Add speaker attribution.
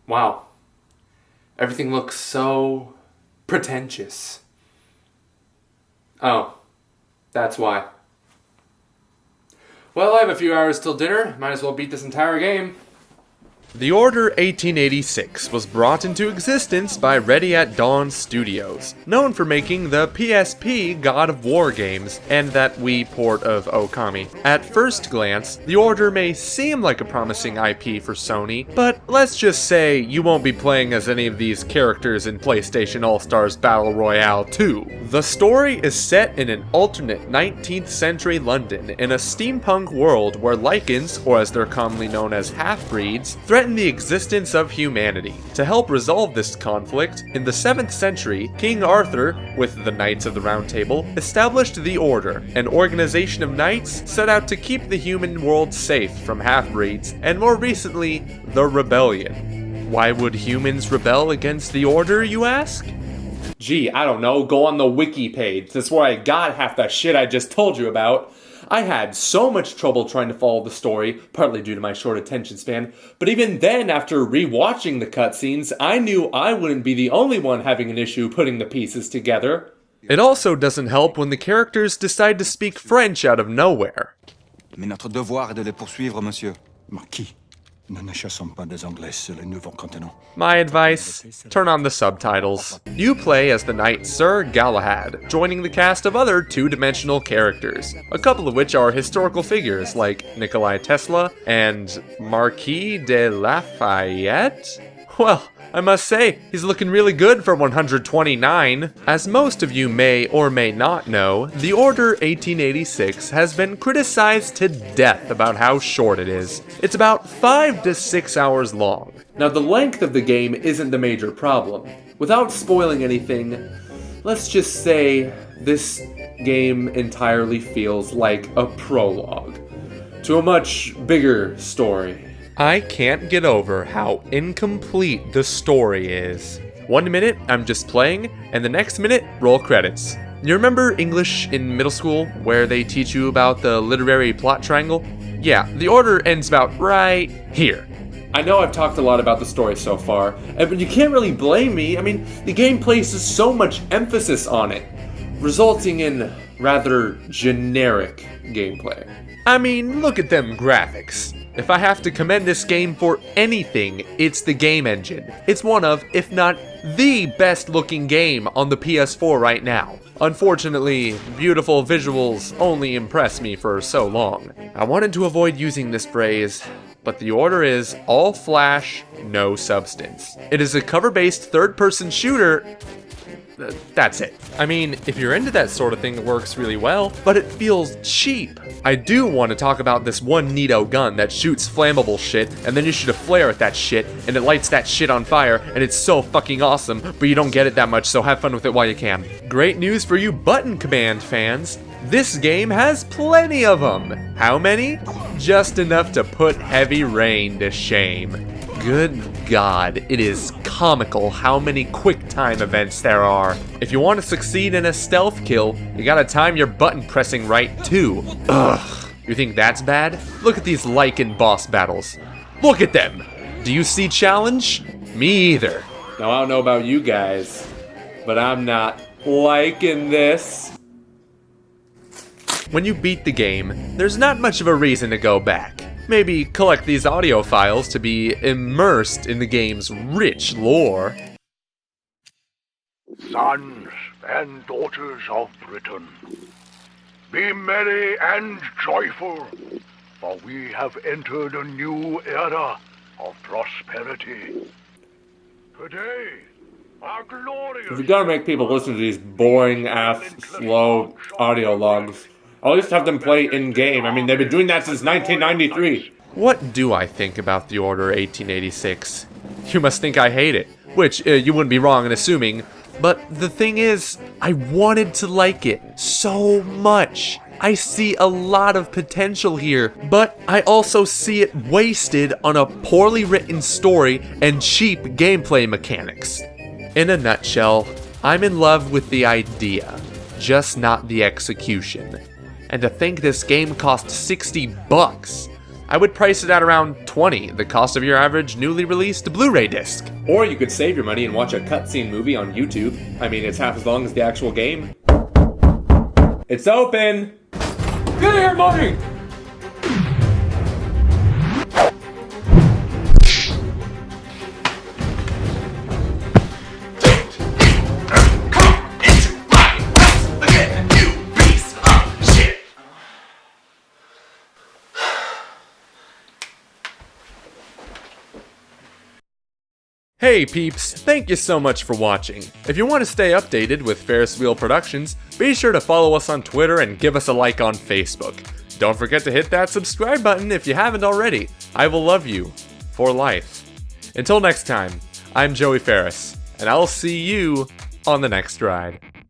Speaker 1: Wow. Everything looks so pretentious. Oh, that's why. Well, I have a few hours till dinner. Might as well beat this entire game.
Speaker 2: The Order 1886 was brought into existence by Ready at Dawn Studios, known for making the PSP God of War games and that Wii port of Okami. At first glance, The Order may seem like a promising IP for Sony, but let's just say you won't be playing as any of these characters in PlayStation All-Stars Battle Royale 2. The story is set in an alternate 19th century London in a steampunk world where Lycans, or as they're commonly known as half-breeds, threaten the existence of humanity. To help resolve this conflict, in the 7th century, King Arthur, with the Knights of the Round Table, established the Order, an organization of knights set out to keep the human world safe from half-breeds, and more recently, the Rebellion. Why would humans rebel against the Order, you ask?
Speaker 1: Gee, I don't know, go on the wiki page. That's where I got half that shit I just told you about. I had so much trouble trying to follow the story, partly due to my short attention span, but even then, after rewatching the cutscenes, I knew I wouldn't be the only one having an issue putting the pieces together.
Speaker 2: It also doesn't help when the characters decide to speak French out of nowhere.
Speaker 3: Mais notre devoir est de les poursuivre, monsieur. Marquis, nous ne chassons pas des Anglais sur le nouveau continent.
Speaker 2: My advice, turn on the subtitles. You play as the knight Sir Galahad, joining the cast of other two-dimensional characters, a couple of which are historical figures like Nikolai Tesla and Marquis de Lafayette? Well, I must say, he's looking really good for 129. As most of you may or may not know, The Order 1886 has been criticized to death about how short it is. It's about 5 to 6 hours long.
Speaker 1: Now, the length of the game isn't the major problem. Without spoiling anything, let's just say this game entirely feels like a prologue to a much bigger story.
Speaker 2: I can't get over how incomplete the story is. 1 minute, I'm just playing, and the next minute, roll credits. You remember English in middle school, where they teach you about the literary plot triangle? Yeah, The Order ends about right here.
Speaker 1: I know I've talked a lot about the story so far, but you can't really blame me. I mean, the game places so much emphasis on it, resulting in rather generic gameplay.
Speaker 2: I mean, look at them graphics. If I have to commend this game for anything, it's the game engine. It's one of, if not the best looking game on the PS4 right now. Unfortunately, beautiful visuals only impress me for so long. I wanted to avoid using this phrase, but The Order is all flash, no substance. It is a cover-based third-person shooter. That's it. I mean, if you're into that sort of thing, it works really well, but it feels cheap. I do want to talk about this one neato gun that shoots flammable shit, and then you shoot a flare at that shit, and it lights that shit on fire, and it's so fucking awesome, but you don't get it that much, so have fun with it while you can. Great news for you button command fans. This game has plenty of them. How many? Just enough to put Heavy Rain to shame. Good God, it is comical how many quick-time events there are. If you want to succeed in a stealth kill, you gotta time your button pressing right too. Ugh, you think that's bad? Look at these Lycan boss battles. Look at them! Do you see challenge? Me either.
Speaker 1: Now, I don't know about you guys, but I'm not liking this.
Speaker 2: When you beat the game, there's not much of a reason to go back. Maybe collect these audio files to be immersed in the game's rich lore.
Speaker 4: Sons and daughters of Britain, be merry and joyful, for we have entered a new era of prosperity. Today, our glorious...
Speaker 1: If you're gonna make people listen to these boring-ass, slow audio logs, I'll just have them play in-game. I mean, they've been doing that since 1993.
Speaker 2: What do I think about The Order 1886? You must think I hate it, which you wouldn't be wrong in assuming, but the thing is, I wanted to like it so much. I see a lot of potential here, but I also see it wasted on a poorly written story and cheap gameplay mechanics. In a nutshell, I'm in love with the idea, just not the execution. And to think this game cost $60, I would price it at around $20, the cost of your average newly released Blu-ray disc.
Speaker 1: Or you could save your money and watch a cutscene movie on YouTube. I mean, it's half as long as the actual game. It's open! Get here, Marty!
Speaker 2: Hey peeps, thank you so much for watching. If you want to stay updated with Ferris Wheel Productions, be sure to follow us on Twitter and give us a like on Facebook. Don't forget to hit that subscribe button if you haven't already. I will love you for life. Until next time, I'm Joey Ferris, and I'll see you on the next ride.